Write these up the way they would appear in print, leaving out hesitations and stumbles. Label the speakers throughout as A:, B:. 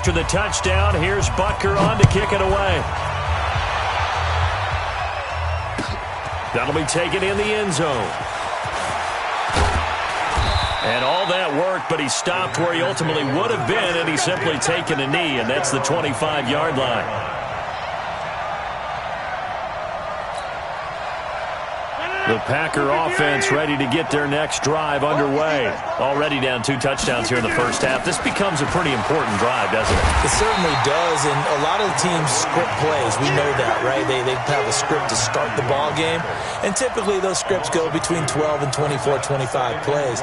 A: after the touchdown. Here's Butker on to kick it away. That'll be taken in the end zone. And all that worked, but he stopped where he ultimately would have been, and he's simply taken a knee, and that's the 25-yard line. The Packer offense ready to get their next drive underway. Already down 2 touchdowns here in the first half. This becomes a pretty important drive, doesn't it?
B: It certainly does, and a lot of teams script plays. We know that, right? They have a script to start the ball game, and typically those scripts go between 12 and 24, 25 plays.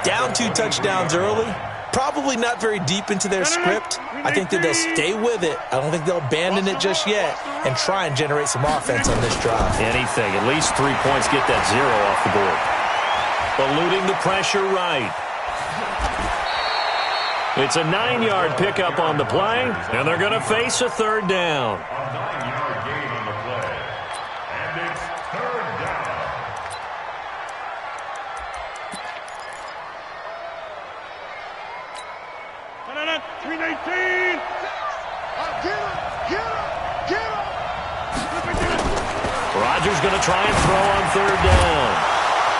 B: Down 2 touchdowns early, probably not very deep into their script. I think that they'll stay with it. I don't think they'll abandon it just yet and try and generate some offense on this drive.
A: Anything. At least 3 points, get that 0 off the board. Eluding the pressure right. It's a 9-yard pickup on the play, and they're going to face a 3rd down. Rodgers going to try and throw on 3rd down.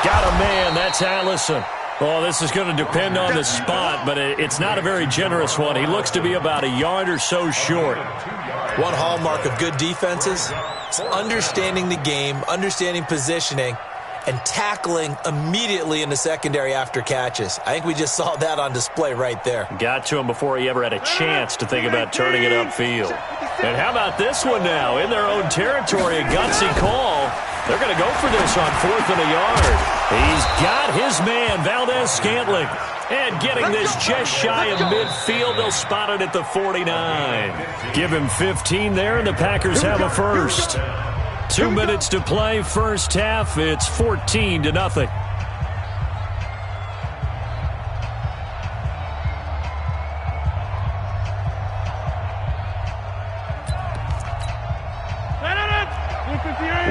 A: Got a man. That's Allison. Oh, this is going to depend on the spot, but it's not a very generous one. He looks to be about a yard or so short.
B: One hallmark of good defenses is understanding the game, understanding positioning, and tackling immediately in the secondary after catches. I think we just saw that on display right there.
A: Got to him before he ever had a chance to think about turning it upfield. And how about this one now? In their own territory, a gutsy call. They're going to go for this on 4th and a yard. He's got his man, Valdez-Scantling. And getting this just shy of midfield, they'll spot it at the 49. Give him 15 there, and the Packers have a first. 2 minutes to play, first half. It's 14-0.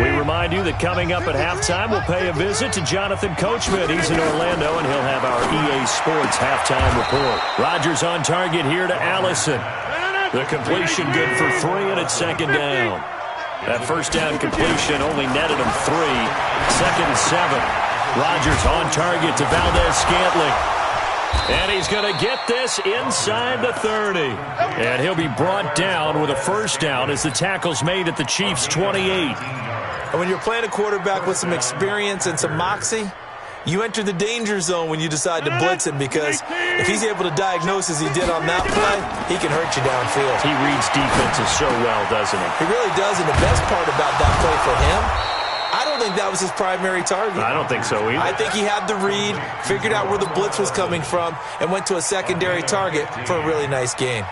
A: We remind you that coming up at halftime, we'll pay a visit to Jonathan Coachman. He's in Orlando, and he'll have our EA Sports halftime report. Rodgers on target here to Allison. The completion good for 3, and it's 2nd down. That first down completion only netted him 3. 2nd and 7. Rodgers on target to Valdez-Scantling. And he's going to get this inside the 30. And he'll be brought down with a first down as the tackle's made at the Chiefs' 28.
B: And when you're playing a quarterback with some experience and some moxie, you enter the danger zone when you decide to blitz him, because if he's able to diagnose as he did on that play, he can hurt you downfield.
A: He reads defenses so well, doesn't he?
B: He really does, and the best part about that play for him, I don't think that was his primary target.
A: I don't think so either.
B: I think he had the read, figured out where the blitz was coming from, and went to a secondary target for a really nice gain.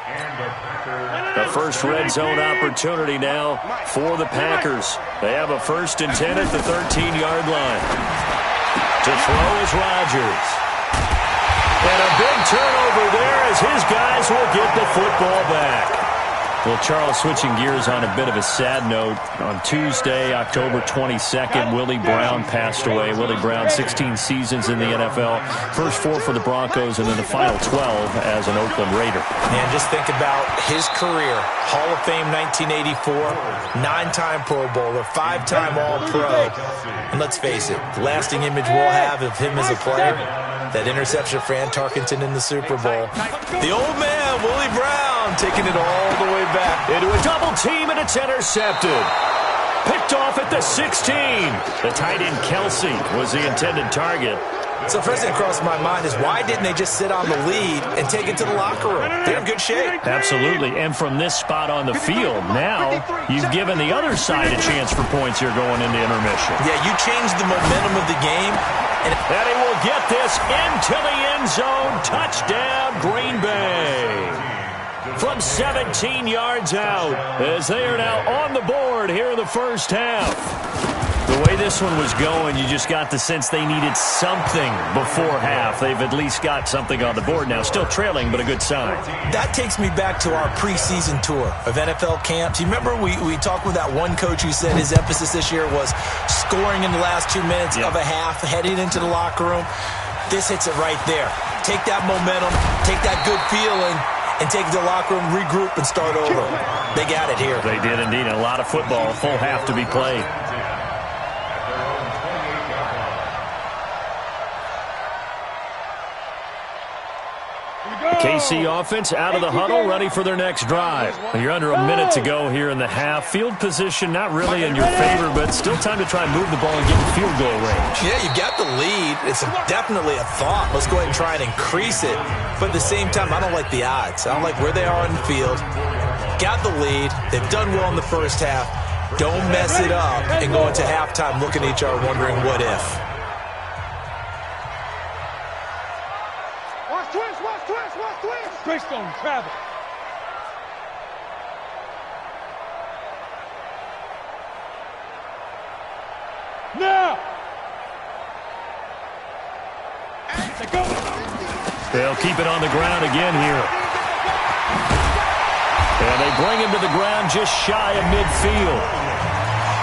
A: The first red zone opportunity now for the Packers. They have a 1st and 10 at the 13-yard line. To throw is Rodgers. And a big turnover there as his guys will get the football back. Well, Charles, switching gears on a bit of a sad note. On Tuesday, October 22nd, Willie Brown passed away. Willie Brown, 16 seasons in the NFL. First 4 for the Broncos, and then the final 12 as an Oakland Raider.
B: Man, just think about his career. Hall of Fame 1984, 9-time Pro Bowler, 5-time All-Pro. And let's face it, the lasting image we'll have of him as a player, that interception for Fran Tarkenton in the Super Bowl. The old man, Willie Brown, taking it all the way back.
A: Into a double team, and it's intercepted. Picked off at the 16. The tight end Kelsey was the intended target.
B: So first thing that crossed my mind is, why didn't they just sit on the lead and take it to the locker room? They're in good shape.
A: Absolutely. And from this spot on the field, now you've given the other side a chance for points here going into intermission.
B: Yeah, you changed the momentum of the game.
A: And he will get this into the end zone. Touchdown, Green Bay. From 17 yards out, as they are now on the board here in the first half. The way this one was going, you just got the sense they needed something before half. They've at least got something on the board now. Still trailing, but a good sign.
B: That takes me back to our preseason tour of NFL camps. You remember we talked with that one coach who said his emphasis this year was scoring in the last 2 minutes of a half, heading into the locker room. This hits it right there. Take that momentum, take that good feeling, and take it to the locker room, regroup, and start over. They got it here.
A: They did indeed. A lot of football, a full half to be played. KC offense out of the huddle, ready for their next drive. You're under a minute to go here in the half. Field position not really in your favor, but still time to try and move the ball and get in field goal range.
B: Yeah, you got the lead. It's definitely a thought. Let's go ahead and try and increase it. But at the same time, I don't like the odds. I don't like where they are in the field. Got the lead. They've done well in the first half. Don't mess it up and go into halftime looking at each other wondering what if.
C: Twist on travel. Now.
A: They'll keep it on the ground again here. And they bring him to the ground just shy of midfield.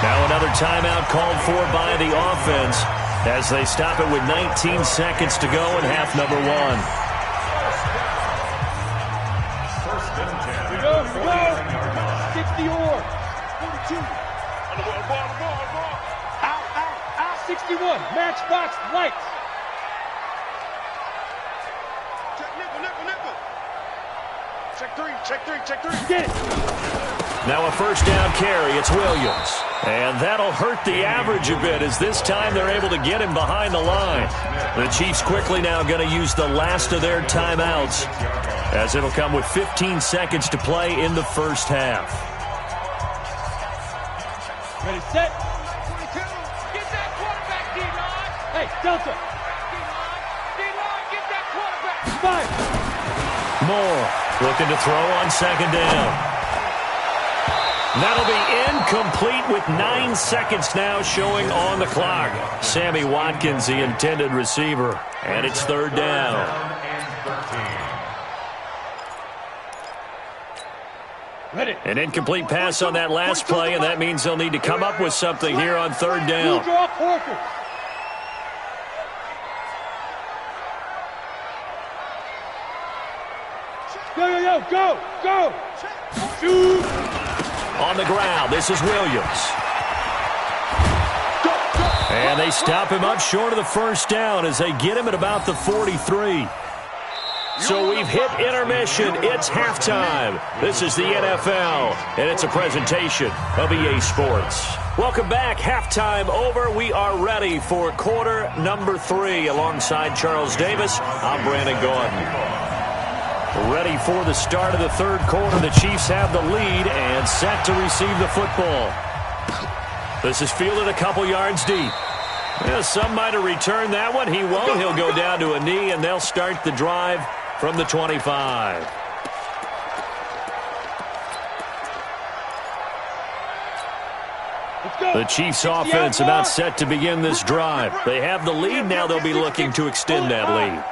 A: Now another timeout called for by the offense as they stop it with 19 seconds to go in half number one.
C: Go. 60 or 42. Out. 61. Matchbox lights. Check three. Get it.
A: Now a first down carry. It's Williams. And that'll hurt the average a bit as this time they're able to get him behind the line. The Chiefs quickly now going to use the last of their timeouts as it'll come with 15 seconds to play in the first half.
C: Ready, set. 22. Get that quarterback, D-line. Hey, Delta. D-line, get that quarterback. Fire.
A: Moore looking to throw on second down. That'll be incomplete with 9 seconds now showing on the clock. Sammy Watkins, the intended receiver, and it's third down.
C: Ready.
A: An incomplete pass on that last play, and that means they'll need to come up with something here on third down.
C: Go. Shoot.
A: On the ground, this is Williams. And they stop him up short of the first down as they get him at about the 43. So we've hit intermission. It's halftime. This is the NFL, and it's a presentation of EA Sports. Welcome back. Halftime over. We are ready for quarter number 3. Alongside Charles Davis, I'm Brandon Gordon. Ready for the start of the third quarter. The Chiefs have the lead and set to receive the football. This is fielded a couple yards deep. Yeah, some might have returned that one. He won't. He'll go down to a knee, and they'll start the drive from the 25. The Chiefs offense about set to begin this drive. They have the lead. Now they'll be looking to extend that lead.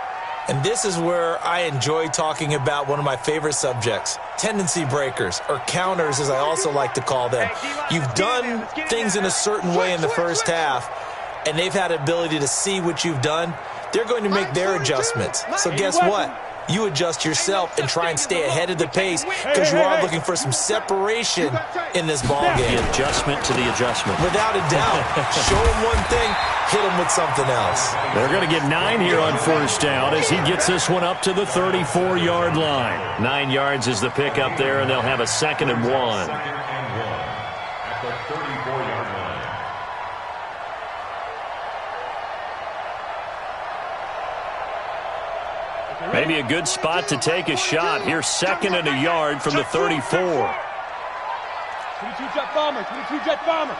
B: And this is where I enjoy talking about one of my favorite subjects, tendency breakers, or counters as I also like to call them. You've done things in a certain way in the first half, and they've had the ability to see what you've done. They're going to make their adjustments. So guess what? You adjust yourself and try and stay ahead of the pace because you are looking for some separation in this ball game.
A: The adjustment to the adjustment.
B: Without a doubt. Show him one thing, hit him with something else.
A: They're going to get 9 here on first down as he gets this one up to the 34-yard line. 9 yards is the pickup there, and they'll have a 2nd and 1. Maybe a good spot to take a shot. Here's 2nd and a yard from the 34.
C: 22-jet bomber, 22-jet bomber.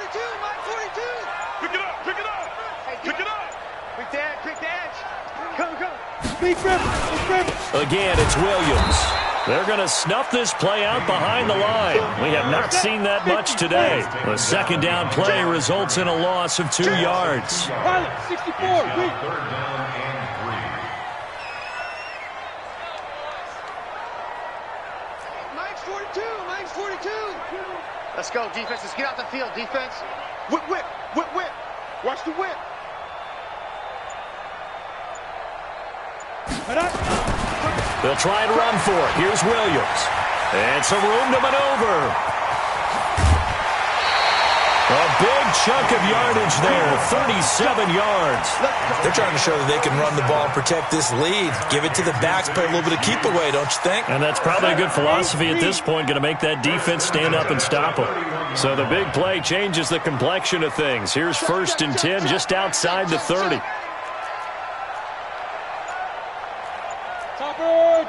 C: 42. Pick it up. Quick the edge. Come. Big river.
A: Again, it's Williams. They're going to snuff this play out behind the line. We have not seen that much today. The 2nd down play results in a loss of 2 yards.
C: Pilot, 64. Mike's 42. Let's go, defense. Let's get out the field, defense. Whip. Watch the whip.
A: They'll try and run for it. Here's Williams. And some room to maneuver. A big chunk of yardage there, 37 yards.
B: They're trying to show that they can run the ball and protect this lead. Give it to the backs, play a little bit of keep away, don't you think?
A: And that's probably a good philosophy at this point, going to make that defense stand up and stop them. So the big play changes the complexion of things. Here's 1st and 10 just outside the 30.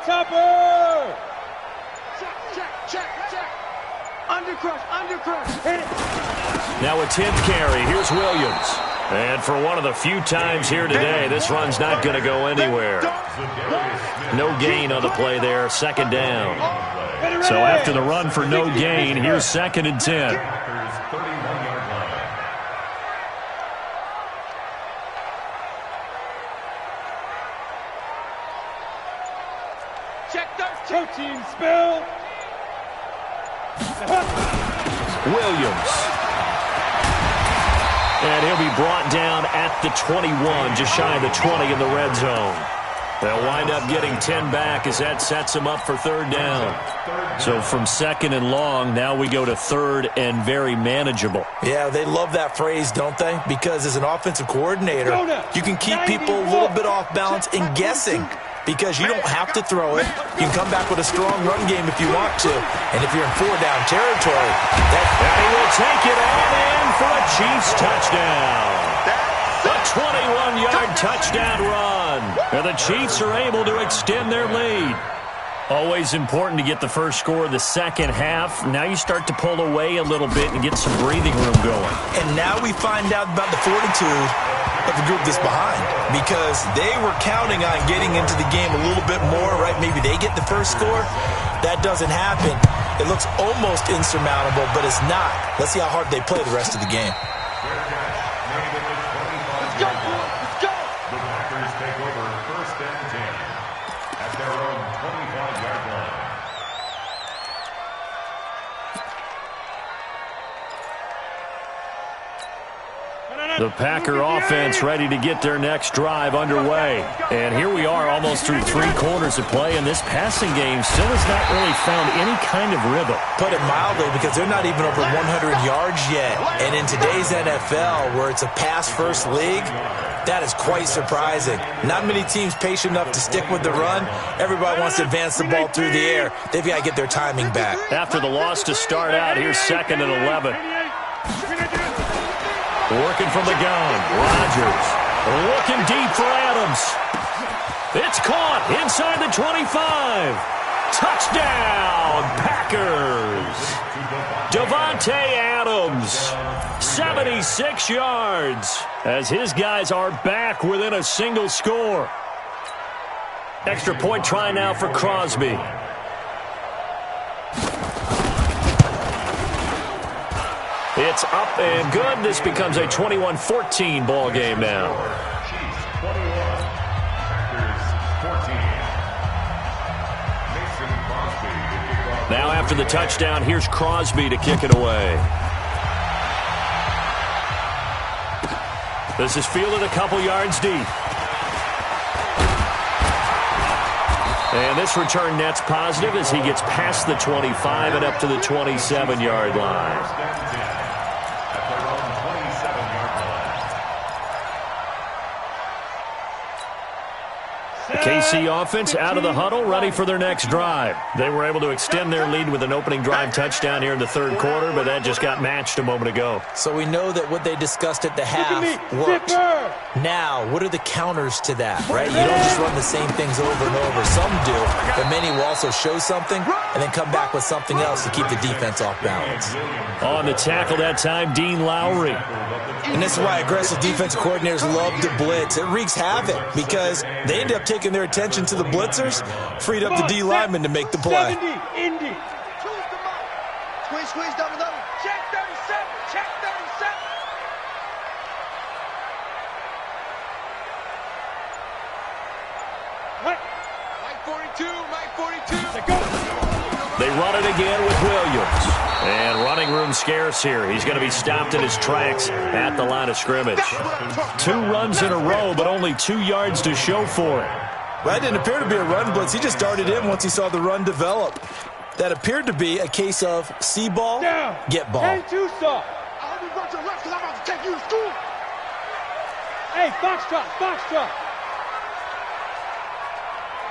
C: Topper! Check. Undercrush. Hit it.
A: Now a 10th carry. Here's Williams. And for one of the few times here today, this run's not going to go anywhere. No gain on the play there, 2nd down. So after the run for no gain, here's 2nd and 10.
C: Check those protein spill.
A: Williams. And he'll be brought down at the 21, just shy of the 20 in the red zone. They'll wind up getting 10 back as that sets them up for 3rd down. So from 2nd and long, now we go to 3rd and very manageable.
B: Yeah, they love that phrase, don't they? Because as an offensive coordinator, you can keep people a little bit off balance and guessing. Because you don't have to throw it. You can come back with a strong run game if you want to. And if you're in 4-down territory,
A: he will take it all in for a Chiefs touchdown. A 21-yard touchdown run. And the Chiefs are able to extend their lead. Always important to get the first score of the second half. Now you start to pull away a little bit and get some breathing room going.
B: And now we find out about the fortitude of the group that's behind, because they were counting on getting into the game a little bit more, right? Maybe they get the first score. That doesn't happen. It looks almost insurmountable, but it's not. Let's see how hard they play the rest of the game.
C: Let's go.
D: The Packers take over 1st and 10 at their own 25-yard line.
A: The Packer offense ready to get their next drive underway. And here we are almost through 3 quarters of play, and this passing game still has not really found any kind of rhythm.
B: Put it mildly, because they're not even over 100 yards yet. And in today's NFL, where it's a pass-first league, that is quite surprising. Not many teams patient enough to stick with the run. Everybody wants to advance the ball through the air. They've got to get their timing back.
A: After the loss to start out, here's 2nd and 11. Working from the gun, Rodgers looking deep for Adams. It's caught inside the 25. Touchdown, Packers. Davante Adams, 76 yards, as his guys are back within a single score. Extra point try now for Crosby. It's up and good. This becomes a 21-14 ball game now.
D: Chiefs 21, Packers 14. Mason Crosby to kick off.
A: Now after the touchdown, here's Crosby to kick it away. This is fielded a couple yards deep. And this return net's positive as he gets past the 25 and up to the 27-yard line. The KC offense out of the huddle, ready for their next drive. They were able to extend their lead with an opening drive touchdown here in the 3rd quarter, but that just got matched a moment ago.
B: So we know that what they discussed at the half worked. Now, what are the counters to that, right? You don't just run the same things over and over. Some do, but many will also show something and then come back with something else to keep the defense off balance.
A: On the tackle that time, Dean Lowry.
B: And this is why aggressive defensive coordinators love to blitz. It wreaks havoc because they end up taking their attention to the blitzers, freed up the D lineman to make the play.
C: 70, Indy.
E: Squeeze, double.
C: Check 37, check 37. What? Mike 42. Let's go.
A: They run it again with Williams. And running room scarce here. He's going to be stopped in his tracks at the line of scrimmage. 2 runs in a row, but only 2 yards to show for it.
B: That didn't appear to be a run blitz. He just darted in once he saw the run develop. That appeared to be a case of see ball, get ball.
C: Hey, too soft. I'll be run to the left because I'm about to take you to school. Hey, box drop, box drop.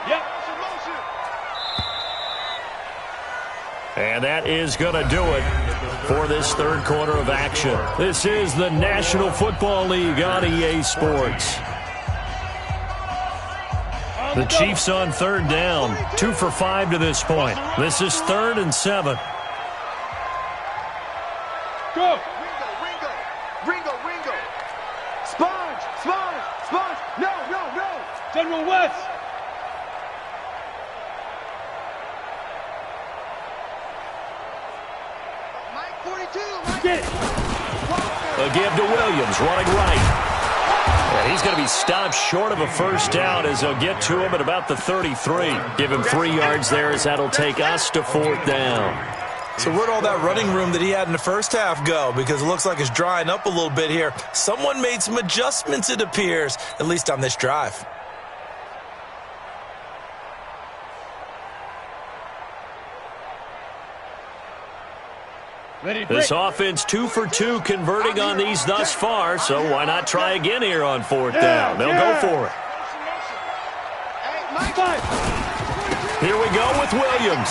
C: Yep.
A: And that is going to do it for this third quarter of action. This is the National Football League on EA Sports. The Chiefs on third down, 2 for 5 to this point. This is 3rd and 7.
C: Go.
E: Ringo. Sponge. No.
C: General West.
E: Mike 42.
C: Get it.
A: A give to Williams, running right. And he's going to be stopped short of a first down as they'll get to him at about the 33. Give him 3 yards there as that'll take us to 4th down.
B: So where'd all that running room that he had in the first half go? Because it looks like it's drying up a little bit here. Someone made some adjustments, it appears, at least on this drive.
A: This offense 2 for 2 converting on these thus far, so why not try again here on 4th down? They'll go for it. Here we go with Williams.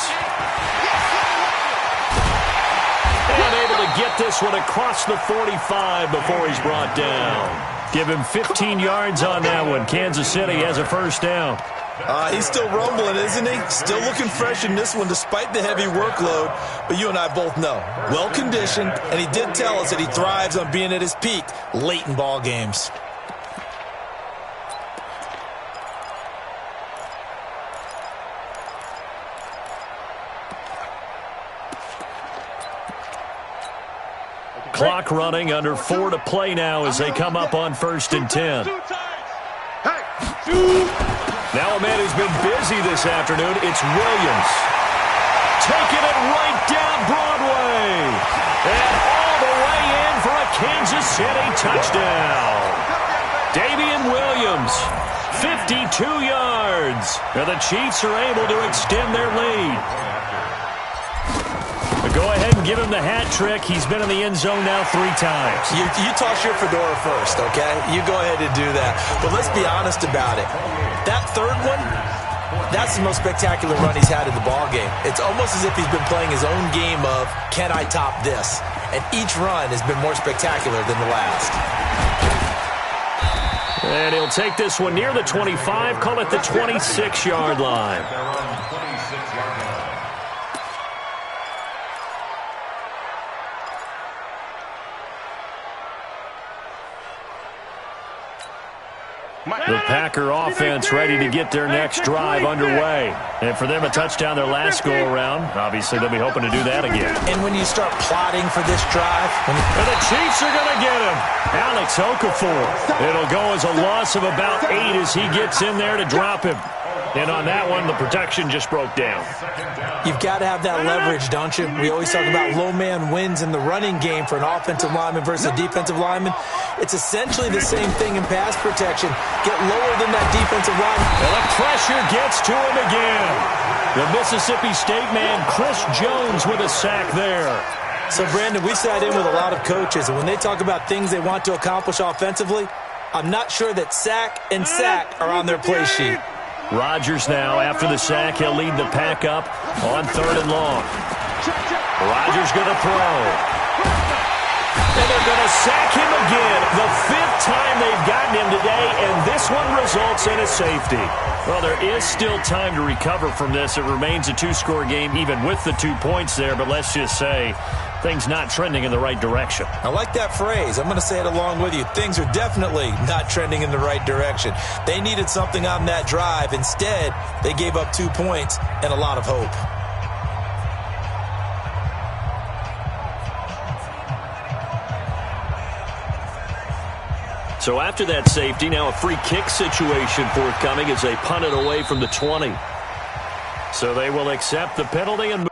A: And able to get this one across the 45 before he's brought down. Give him 15 yards on that one. Kansas City has a first down.
B: He's still rumbling, isn't he? Still looking fresh in this one despite the heavy workload. But you and I both know, well-conditioned, and he did tell us that he thrives on being at his peak late in ball games.
A: Clock running, under 4 to play now as they come up on 1st and 10. Now a man who's been busy this afternoon, it's Williams. Taking it right down Broadway. And all the way in for a Kansas City touchdown. Damian Williams, 52 yards. Now the Chiefs are able to extend their lead. But go ahead and give him the hat trick. He's been in the end zone now 3 times.
B: You toss your fedora first, okay? You go ahead and do that. But let's be honest about it. That third one, that's the most spectacular run he's had in the ballgame. It's almost as if he's been playing his own game of, can I top this? And each run has been more spectacular than the last.
A: And he'll take this one near the 25, call it the 26-yard line. The Packer offense ready to get their next drive underway. And for them, a touchdown their last go-around. Obviously, they'll be hoping to do that again.
B: And when you start plotting for this drive...
A: And the Chiefs are going to get him. Alex Okafor. It'll go as a loss of about 8 as he gets in there to drop him. And on that one, the protection just broke down.
B: You've got to have that leverage, don't you? We always talk about low man wins in the running game for an offensive lineman versus a defensive lineman. It's essentially the same thing in pass protection. Get lower than that defensive lineman.
A: And the pressure gets to him again. The Mississippi State man, Chris Jones, with a sack there.
B: So, Brandon, we sat in with a lot of coaches, and when they talk about things they want to accomplish offensively, I'm not sure that sack and sack are on their play sheet.
A: Rodgers now, after the sack, he'll lead the pack up on 3rd and long. Rodgers going to throw. And they're going to sack him again. The 5th time they've gotten him today, and this one results in a safety. Well, there is still time to recover from this. It remains a 2-score game, even with the 2 points there, but let's just say things not trending in the right direction.
B: I like that phrase. I'm going to say it along with you. Things are definitely not trending in the right direction. They needed something on that drive. Instead, they gave up 2 points and a lot of hope.
A: So after that safety, now a free kick situation forthcoming as they punt it away from the 20. So they will accept the penalty and move.